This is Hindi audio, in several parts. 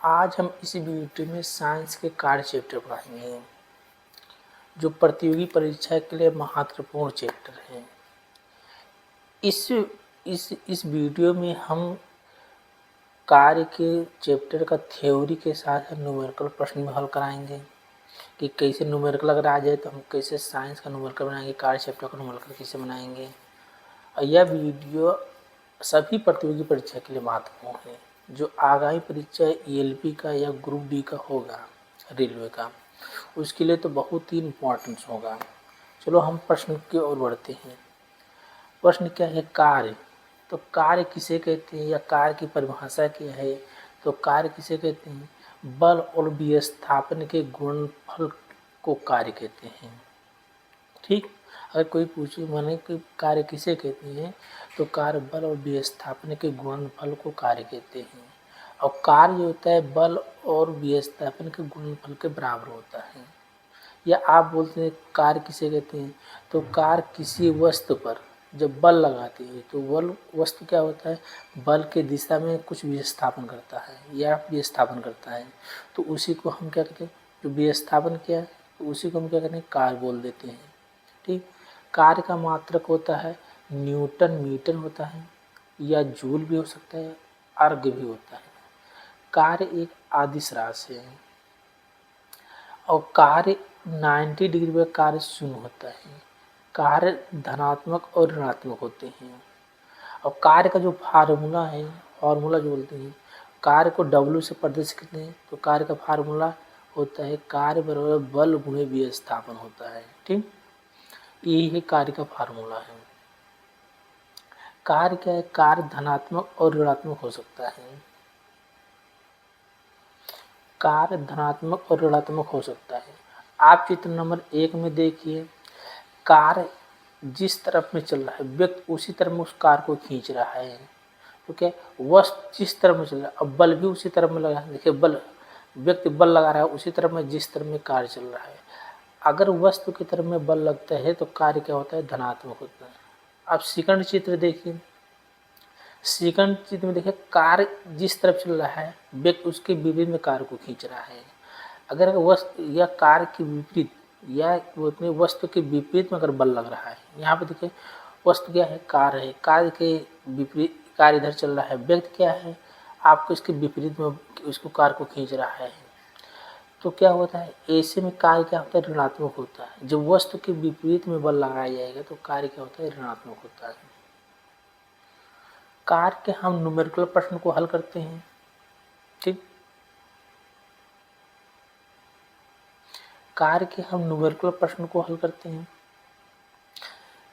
आज हम इस वीडियो में साइंस के कार्य चैप्टर पढ़ाएंगे जो प्रतियोगी परीक्षा के लिए महत्वपूर्ण चैप्टर है। इस वीडियो में हम कार्य के चैप्टर का थ्योरी के साथ न्यूमेरिकल प्रश्न भी हल कराएंगे कि कैसे न्यूमेरिकल अगर आ जाए तो हम कैसे साइंस का न्यूमेरिकल बनाएंगे, कार्य चैप्टर का न्यूमेरिकल कैसे बनाएंगे। और यह वीडियो सभी प्रतियोगी परीक्षा के लिए महत्वपूर्ण है। जो आगामी परीक्षा ELP का या ग्रुप डी का होगा रेलवे का, उसके लिए तो बहुत ही इम्पोर्टेंस होगा। चलो हम प्रश्न की ओर बढ़ते हैं। प्रश्न क्या है? कार्य। तो कार्य किसे कहते हैं या कार्य की परिभाषा क्या है? तो कार्य किसे कहते हैं? बल और विस्थापन के गुणनफल को कार्य कहते हैं। ठीक, अगर कोई पूछे माने कि कार्य किसे कहते हैं, तो कार्य बल और विस्थापन के गुणनफल को कार्य कहते हैं। और कार्य जो होता है बल और विस्थापन के गुणनफल के बराबर होता है। या आप बोलते हैं कार्य किसे कहते हैं, तो कार्य किसी वस्तु पर जब बल लगाते हैं तो बल वस्तु क्या होता है, बल के दिशा में कुछ विस्थापन करता है या विस्थापन करता है, तो उसी को हम क्या कहते हैं, जो विस्थापन किया है तो उसी को हम क्या कहते हैं, कार्य बोल देते हैं। ठीक, कार्य का मात्रक होता है न्यूटन मीटर होता है या जूल भी हो सकता है, अर्ग भी होता है। कार्य एक अदिश राशि है और कार्य 90 डिग्री पर कार्य शून्य होता है। कार्य धनात्मक और ऋणात्मक होते हैं। और कार्य का जो फार्मूला जो बोलते हैं, कार्य को W से प्रदर्शित करते हैं, तो कार्य का फार्मूला होता है कार्य बराबर बल गुणे विस्थापन होता है। ठीक, यही है कार्य का फार्मूला है। कार्य क्या है? कार्य धनात्मक और ऋणात्मक हो सकता है। कार्य धनात्मक और ऋणात्मक हो सकता है। आप चित्र नंबर 1 में देखिए, कार्य जिस तरफ में चल रहा है व्यक्ति उसी तरफ में उस कार को खींच रहा है। तो क्या वस्तु जिस तरफ में चल रहा है, अब बल भी उसी तरफ में लगा है। देखिए बल, व्यक्ति बल लगा रहा है उसी तरफ में जिस तरफ में कार्य चल रहा है। अगर वस्तु की तरफ में बल लगता है तो कार्य क्या होता है? धनात्मक होता है। अब सेकंड चित्र देखिए, सेकंड चित्र में देखिए कार्य जिस तरफ चल रहा है व्यक्ति उसके विपरीत में कार्य को खींच रहा है। अगर वस्तु या कार्य के विपरीत या वस्तु के विपरीत में अगर बल लग रहा है, यहाँ पे देखिए वस्तु क्या है? कार्य है, कार्य के विपरीत कार्य इधर चल रहा है, व्यक्ति क्या है? आपको इसके विपरीत में उसको कार्य को खींच रहा है। तो क्या होता है? ऐसे में कार्य क्या होता है? ऋणात्मक होता है। जब वस्तु के विपरीत में बल लगाया जाएगा तो कार्य क्या होता है? ऋणात्मक होता है। कार्य के हम न्यूमेरिकल प्रश्न को हल करते हैं। ठीक, कार्य के हम न्यूमेरिकल प्रश्न को हल करते हैं।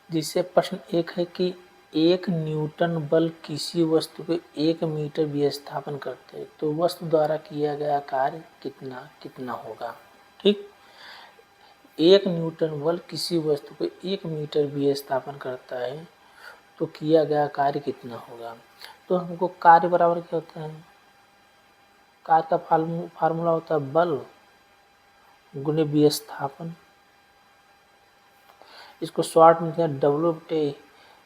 जिससे प्रश्न 1 है कि 1 न्यूटन बल किसी वस्तु को 1 मीटर विस्थापन करते हैं तो वस्तु द्वारा किया गया कार्य कितना होगा। ठीक, 1 न्यूटन बल किसी वस्तु को 1 मीटर विस्थापन करता है तो किया गया कार्य कितना होगा। तो हमको कार्य बराबर क्या होता है? कार्य का फार्मूला होता है बल गुणे विस्थापन। इसको शॉर्ट में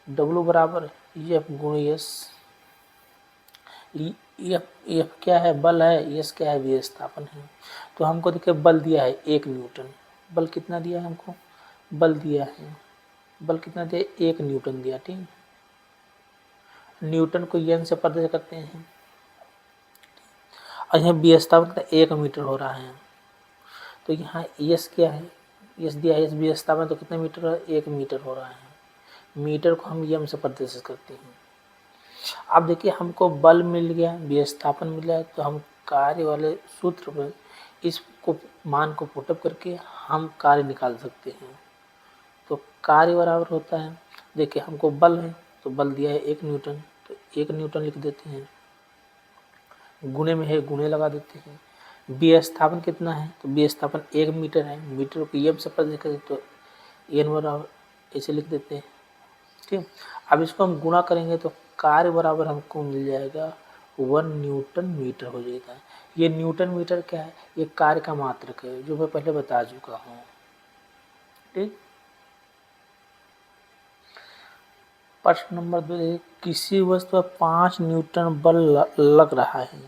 W बराबर F गुणे S। F क्या है? बल है, S क्या है? विस्थापन है। तो हमको देखिए बल दिया है 1 न्यूटन। बल कितना दिया है हमको? बल दिया है, बल कितना दिया? 1 न्यूटन दिया। ठीक, न्यूटन को N से प्रदर्शित करते हैं और यहाँ विस्थापन 1 मीटर हो रहा है। तो यहाँ S क्या है? S दिया है, S विस्थापन तो कितना मीटर है? 1 मीटर हो रहा है। मीटर को हम M से प्रदर्शित करते हैं। अब देखिए हमको बल मिल गया, विस्थापन मिला है, तो हम कार्य वाले सूत्र में इसको मान को पुटअप करके हम कार्य निकाल सकते हैं। तो कार्य बराबर होता है, देखिए हमको बल है तो बल दिया है 1 न्यूटन, तो 1 न्यूटन लिख देते हैं, गुणे में है गुणे लगा देते हैं। विस्थापन कितना है? तो विस्थापन 1 मीटर है, मीटर को M से प्रदर्शित करें तो N बराबर ऐसे लिख देते हैं। ठीक, अब इसको हम गुणा करेंगे तो कार्य बराबर हमको मिल जाएगा 1 न्यूटन मीटर हो जाएगा। ये न्यूटन मीटर क्या है? ये कार्य का मात्रक है जो मैं पहले बता चुका हूँ। ठीक, प्रश्न नंबर 2, किसी वस्तु पर 5 न्यूटन बल लग रहा है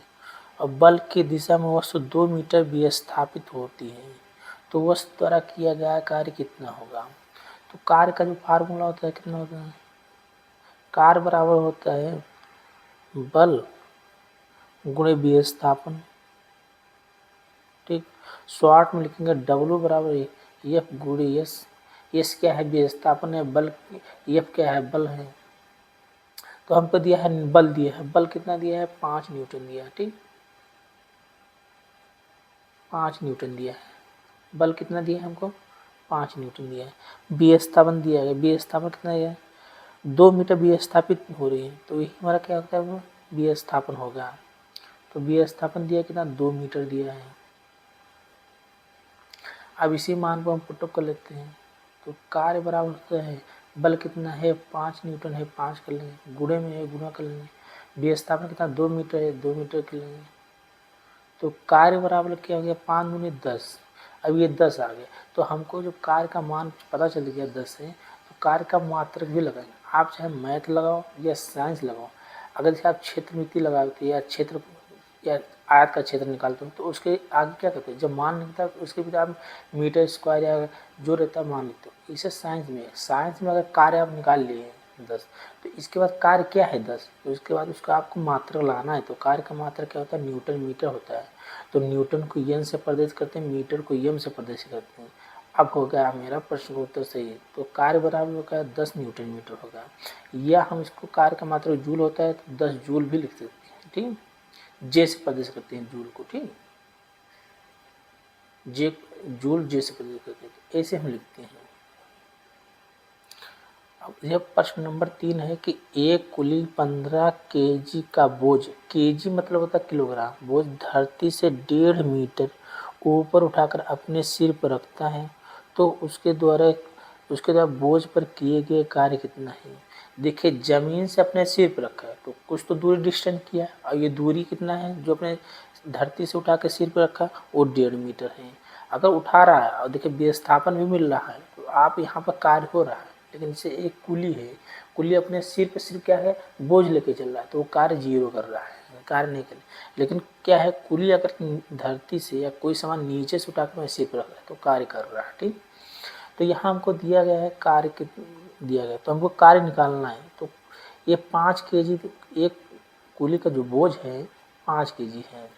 और बल की दिशा में वस्तु 2 मीटर विस्थापित होती है तो वस्तु द्वारा किया गया कार्य कितना होगा। तो कार्य का जो फार्मूला होता है कितना होता है, कार्य बराबर होता है बल गुणे विस्थापन। ठीक, शॉर्ट में लिखेंगे W बराबर F गुणे S। S क्या है, विस्थापन है, बल F क्या है, बल है। तो हमको दिया है बल, दिया है बल कितना दिया है, 5 न्यूटन दिया है। ठीक, 5 न्यूटन दिया है, बल कितना दिया है हमको, 5 न्यूटन दिया है। विस्थापन दिया है, विस्थापन कितना दिया है, 2 मीटर विस्थापित हो रही है तो यही हमारा क्या होता है, वो विस्थापन होगा। तो विस्थापन दिया कितना, 2 मीटर दिया है। अब इसी मान को हम पुटअप कर लेते हैं तो कार्य बराबर होता है बल कितना है, 5 न्यूटन है, 5 कर लेंगे, गुणे में है, गुणा कर लेंगे, विस्थापन कितना 2 मीटर है, 2 मीटर कर लेंगे। तो कार्य बराबर क्या हो गया, 5 दूनी 10। अब ये 10 आ गया तो हमको जो कार्य का मान पता चल गया 10 है, तो कार्य का मात्रक भी लगाएंगे। आप चाहे मैथ लगाओ या साइंस लगाओ, अगर जैसे आप क्षेत्रमिति लगाते या क्षेत्र या आयत का क्षेत्र निकालते हो तो उसके आगे क्या करते हैं, जब मान निकलता है उसके भी आप मीटर स्क्वायर या जो रहता है मान लेते हो। इसे साइंस में अगर कार्य आप निकाल लिए 10 तो इसके बाद कार्य क्या है 10, तो इसके बाद उसका आपको मात्रक लाना है। तो कार्य का मात्रक क्या होता है, न्यूटन मीटर होता है। तो न्यूटन को एन से प्रदेश करते हैं, मीटर को एम से प्रदेश करते हैं। अब हो गया मेरा प्रश्न उत्तर सही है। तो कार्य बराबर होगा 10 न्यूटन मीटर होगा, या हम इसको कार्य का मात्रक जूल होता है तो 10 जूल भी लिख सकते हैं। ठीक, जे से प्रदेश करते हैं जूल को। ठीक, जे जूल जे से प्रदेश करते हैं, ऐसे हम लिखते हैं। अब यह प्रश्न नंबर 3 है कि एक कुली 15 केजी का बोझ, केजी मतलब होता है किलोग्राम, बोझ धरती से 1.5 मीटर ऊपर उठाकर अपने सिर पर रखता है तो उसके द्वारा बोझ पर किए गए कार्य कितना है। देखिए जमीन से अपने सिर पर रखा है तो कुछ तो दूरी डिस्टेंस किया, और ये दूरी कितना है जो अपने धरती से उठा के सिर पर रखा वो 1.5 मीटर है। अगर उठा रहा है और देखिए विस्थापन भी मिल रहा है तो आप यहाँ पर कार्य हो रहा है। लेकिन जैसे एक कुली है, कुली अपने सिर पे सिर्फ क्या है, बोझ लेके चल रहा है तो वो कार्य 0 कर रहा है, कार्य नहीं कर। लेकिन क्या है, कुली अगर धरती से या कोई सामान नीचे से उठा कर सिर पर रख रहा है तो कार्य कर रहा है। ठीक, तो यहाँ हमको दिया गया है कार्य दिया गया तो हमको कार्य निकालना है। तो ये 5 केजी, एक कुली का जो बोझ है 5 केजी है,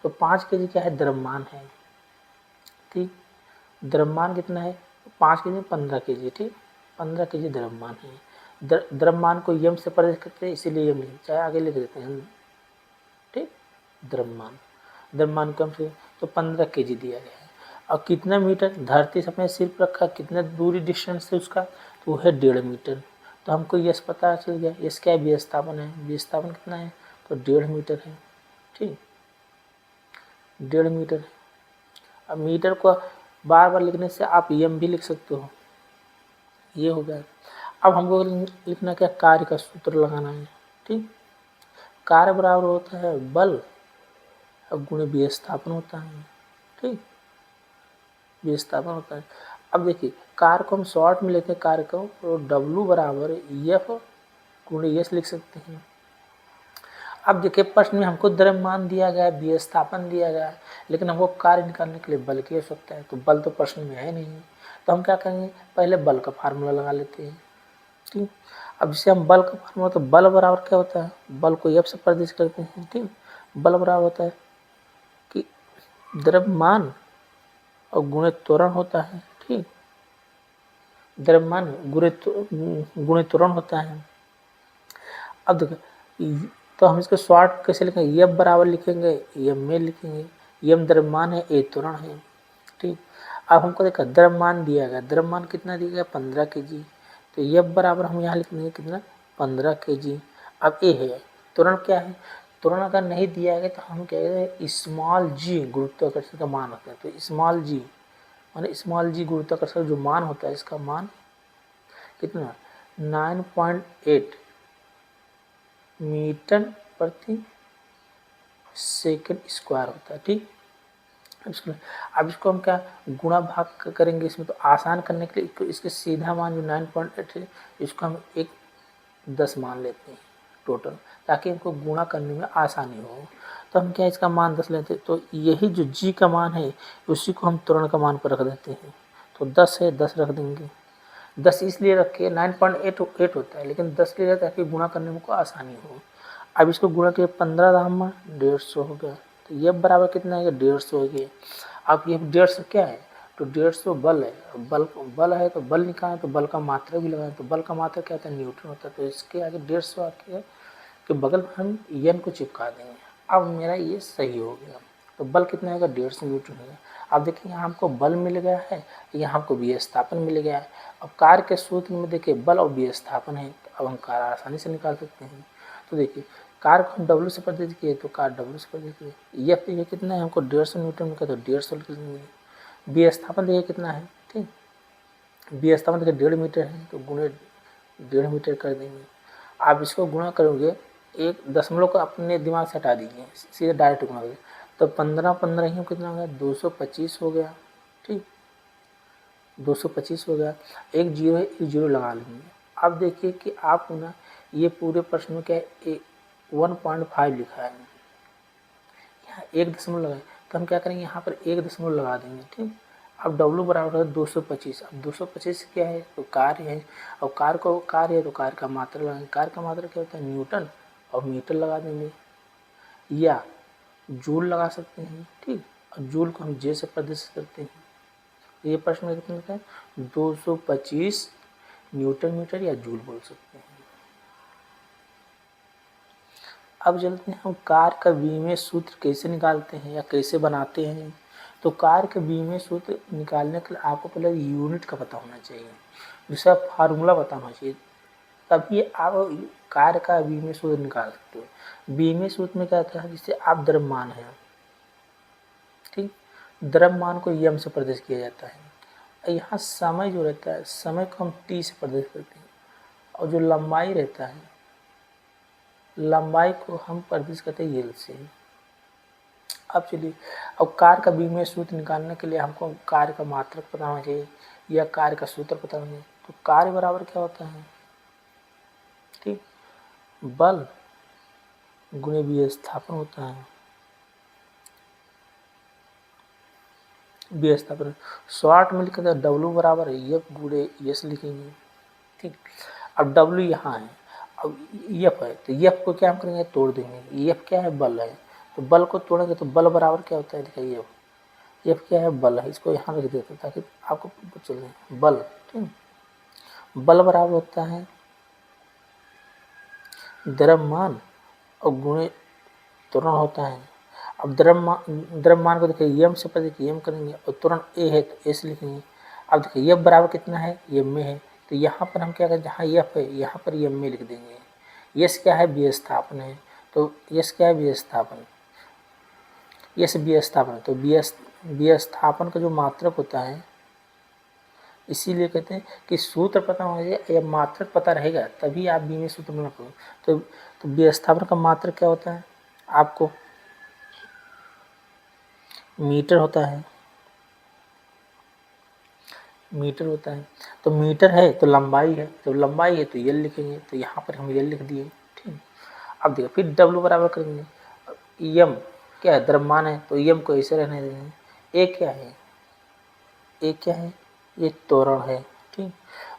तो 5 केजी क्या है, द्रव्यमान है। ठीक, द्रव्यमान कितना है, 5 केजी 15 केजी। ठीक, 15 केजी द्रव्यमान है। द्रव्यमान को यम से प्रदेश करते हैं इसीलिए यम लिख, चाहे आगे लिख देते हैं। ठीक, द्रव्यमान कम से तो 15 केजी दिया गया है। और कितना मीटर धरती से अपने सिर पर रखा, कितना दूरी डिस्टेंस है उसका, तो वो है 1.5 मीटर। तो हमको यस पता चल गया, यस क्या है, विस्थापन है। विस्थापन कितना है, तो 1.5 मीटर है। ठीक, 1.5 मीटर है। अब मीटर को बार बार लिखने से आप यम भी लिख सकते हो, ये हो गया। अब हमको लिखना क्या, कार्य का सूत्र लगाना है। ठीक, कार्य बराबर होता है बल और गुणे विस्थापन होता है। ठीक, विस्थापन होता है। अब देखिए कार्य को हम शॉर्ट में लेते हैं, कार्य को तो W बराबर F गुणे S लिख सकते हैं। अब देखिए प्रश्न में हमको द्रव्यमान दिया गया है, विस्थापन दिया गया है, लेकिन हमको कार्य निकालने के लिए बल की आवश्यकता है। तो बल तो प्रश्न में है नहीं, तो हम क्या करेंगे, पहले बल का फार्मूला लगा लेते हैं। ठीक, अब जैसे हम बल का फार्मूला, तो बल बराबर क्या होता है, बल को F से प्रदिश करते हैं। ठीक, बल बराबर होता है कि द्रव्यमान और गुणे त्वरण होता है। ठीक, द्रव्यमान गुणे त्वरण होता है। अब देखो तो हम इसको शॉर्ट कैसे लिखेंगे, F बराबर लिखेंगे, एम में लिखेंगे, एम द्रव्यमान है, ए त्वरण है। ठीक, अब हमको देखा द्रव्यमान दिया गया, द्रव्यमान कितना दिया गया, 15 केजी, तो F बराबर हम यहाँ लिख देंगे कितना, 15 केजी। अब ए है त्वरण, क्या है त्वरण, अगर नहीं दिया गया तो हम क्या कहते हैं, स्मॉल जी गुरुत्वाकर्षण का मान होता है। तो स्मॉल जी माने स्मॉल जी गुरुत्वाकर्षण जो मान होता है, इसका मान कितना, 9.8 मीटर प्रति सेकंड स्क्वायर होता है। ठीक, अब इसको हम क्या गुणा भाग करेंगे इसमें, तो आसान करने के लिए इसके सीधा मान जो 9.8 है इसको हम 1/10 मान लेते हैं। टोटल, ताकि हमको गुणा करने में आसानी हो। तो हम क्या इसका मान 10 लेते हैं, तो यही जो g का मान है उसी को हम त्वरण का मान पर रख देते हैं। तो 10 है, 10 रख देंगे। 10 इसलिए रखे 9.8 होता है, लेकिन 10 ले जाता है ताकि गुणा करने में को आसानी हो। अब इसको गुणा किया 15 दाम 150 हो गया, तो ये बराबर कितना है, 150 हो गया। अब ये 150 क्या है, तो 150 बल है, बल है तो बल निकालें, तो बल का मात्रा भी लगाएं, तो बल का मात्रा क्या होता है, न्यूटन होता है। तो इसके आगे 150 आके के बगल में हम एन को चिपका देंगे। अब मेरा ये सही हो गया, तो बल कितना आएगा, 150 न्यूटन होगा। अब देखिए यहाँ हमको बल मिल गया है, यहाँ हमको विस्थापन मिल गया है। अब कार्य के सूत्र में देखिए बल और विस्थापन है, तो अब हम कार्य आसानी से निकाल सकते हैं। तो देखिए कार्य को हम डब्ल्यू से प्रतिनिधित्व किए, तो कार्य डब्ल्यू से प्रतिनिधित्व किए। ये कितना है, हमको 150 न्यूटन में, तो 150 लिख देंगे। विस्थापन देखिए कितना है, ठीक, विस्थापन देखिए 1.5 मीटर है, तो गुणे 1.5 मीटर कर देंगे। आप इसको गुणा करोगे, एक दशमलव को अपने दिमाग से हटा दीजिए, सीधे डायरेक्ट गुणा करें, तो 15 ही कितना हो गया, 225 हो गया, ठीक, 225 हो गया। एक जीरो है, एक जीरो लगा लेंगे। अब देखिए कि आप ना ये पूरे प्रश्न में क्या है, 1.5 लिखा है, यहाँ 1 दशमलव लगाए, तो हम क्या करेंगे, यहाँ पर 1 दशमलव लगा देंगे, ठीक। अब W बराबर है 225। अब 225 क्या है, तो कार्य है, और कार्य है तो कार्य का मात्रा लगाएंगे। कार्य का मात्रा क्या होता है, न्यूटन, और मीटर लगा देंगे, या जूल लगा सकते हैं, ठीक। और जूल को हम जे से प्रदर्शित करते हैं। ये प्रश्न में कितना है, 225 न्यूटन मीटर या जूल बोल सकते हैं। अब चलते हैं हम कार्य का विनिमय सूत्र कैसे निकालते हैं या कैसे बनाते हैं। तो कार्य का विनिमय सूत्र निकालने के लिए आपको पहले यूनिट का पता होना चाहिए, दूसरा फार्मूला पता होना चाहिए, तभी आप कार्य का विनिमय सूत्र निकाल सकते हो। विनिमय सूत्र में क्या होता है, जिससे आप द्रव्यमान है, ठीक, द्रव्यमान को यम से प्रदर्शित किया जाता है। यहाँ समय जो रहता है, समय को हम टी से प्रदर्शित करते हैं, और जो लंबाई रहता है, लंबाई को हम प्रदर्शित करते हैं यल से। अब चलिए, अब कार्य का विनिमय सूत्र निकालने के लिए हमको कार्य का मात्रक पता होना चाहिए या कार्य का सूत्र पता होना चाहिए। तो कार्य बराबर क्या होता है, ठीक, बल गुणे विस्थापन होता है। विस्थापन शॉर्ट में लिखा था W बराबर है एफ गुणे एस लिखेंगे, ठीक। अब W यहाँ है, अब एफ है, तो एफ को क्या हम करेंगे, तोड़ देंगे। एफ क्या है, बल है, तो बल को तोड़ेंगे तो बल बराबर क्या होता है, देखिए एफ क्या है, बल है। इसको यहाँ लिख देते हैं ताकि आपको चले, बल, ठीक, बल बराबर होता है द्रव्यमान और गुणे त्वरण होता है। अब द्रव्यमान को देखिए यम से पहले यम करेंगे, और त्वरण ए है तो एस लिखेंगे। अब देखिए एफ बराबर कितना है, यम में है, तो यहाँ पर हम क्या करें, जहाँ एफ है यहाँ पर यम में लिख देंगे। यस क्या है, विस्थापन है, तो यस क्या है, विस्थापन, यस विस्थापन, तो विस्थापन का जो मात्रक होता है, इसीलिए कहते हैं कि सूत्र पता होना चाहिए या मात्रक पता रहेगा तभी आप विनिमय सूत्र बना पाओगे। तो विस्थापन का मात्रक क्या होता है, आपको मीटर होता है, मीटर होता है, तो मीटर है तो लंबाई है, तो लंबाई है तो यल लिखेंगे, तो यहाँ पर हम यल लिख दिए, ठीक। अब देखो फिर W बराबर करेंगे, यम क्या है, द्रव्यमान है, तो यम को ऐसे रहने देंगे। ए क्या है, ए क्या है, ये त्वरण है, ठीक।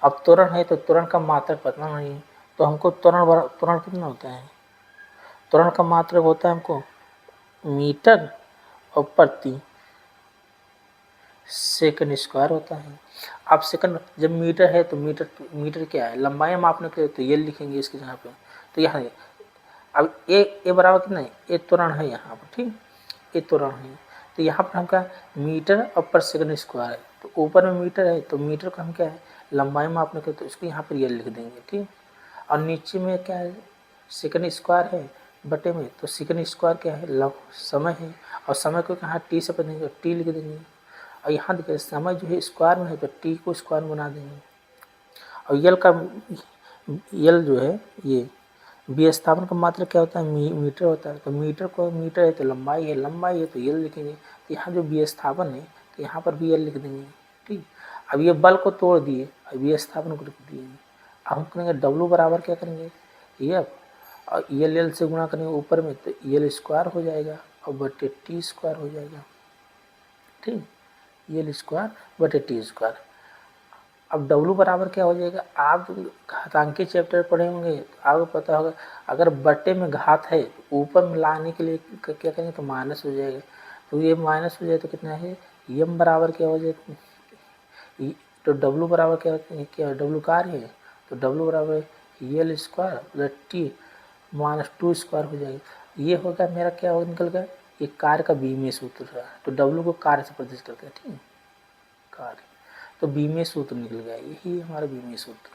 अब त्वरण है तो त्वरण का मात्रक पता नहीं, तो हमको त्वरण कितना होता है, त्वरण का मात्रक होता है हमको मीटर और प्रति सेकंड स्क्वायर होता है। अब सेकंड जब मीटर है तो मीटर क्या है, लंबाई मापने के लिए तो ये लिखेंगे इसके जगह पे, तो यहाँ अब ए बराबर कितना है, ए त्वरण है यहाँ पर, ठीक, ए त्वरण है, तो यहाँ पर हम क्या मीटर और पर सेकंड स्क्वायर है, तो ऊपर में मीटर है तो मीटर को हम क्या है लंबाई मापने के लिए तो इसको यहाँ पर ये लिख देंगे, ठीक। और नीचे में क्या है, सेकंड स्क्वायर है बटे में, तो सेकंड स्क्वायर क्या है, समय है, और समय को कहाँ टी से पढ़ेंगे, टी लिख देंगे। और यहाँ देखिए समय जो है स्क्वायर में है तो टी को स्क्वायर बना देंगे। और यल जो है ये विस्थापन का मात्रा क्या होता है, मीटर होता है, तो मीटर को मीटर है तो लंबाई है तो यल लिखेंगे। तो यहाँ जो विस्थापन है तो यहाँ पर भी यल लिख देंगे, ठीक। अब ये बल को तोड़ दिए, अब विस्थापन को लिख दिए। अब हम करेंगे W बराबर क्या करेंगे, एफ, और यल यल से गुणा करेंगे ऊपर में तो यल स्क्वायर हो जाएगा और बटे टी स्क्वायर हो जाएगा। ठीक, यल स्क्वायर बटे टी स्क्वायर। अब डब्लू बराबर क्या हो जाएगा, आप घातांकी चैप्टर पढ़े होंगे तो आपको पता होगा अगर बटे में घात है तो ऊपर में लाने के लिए क्या करेंगे तो माइनस हो जाएगा। तो ये माइनस हो जाए तो कितना है, यम बराबर क्या हो जाए, तो डब्लू बराबर क्या होता है, क्या डब्लू कार्य है तो डब्लू बराबर यल square plus T minus two square हो जाएगा। ये होगा मेरा क्या हो निकल गया, ये कार्य का बीमीय सूत्र है। तो डब्लू को कार्य से प्रतिस्थापित करते हैं। ठीक, कार्य तो बीमीय सूत्र निकल गया, यही हमारा बीमीय सूत्र।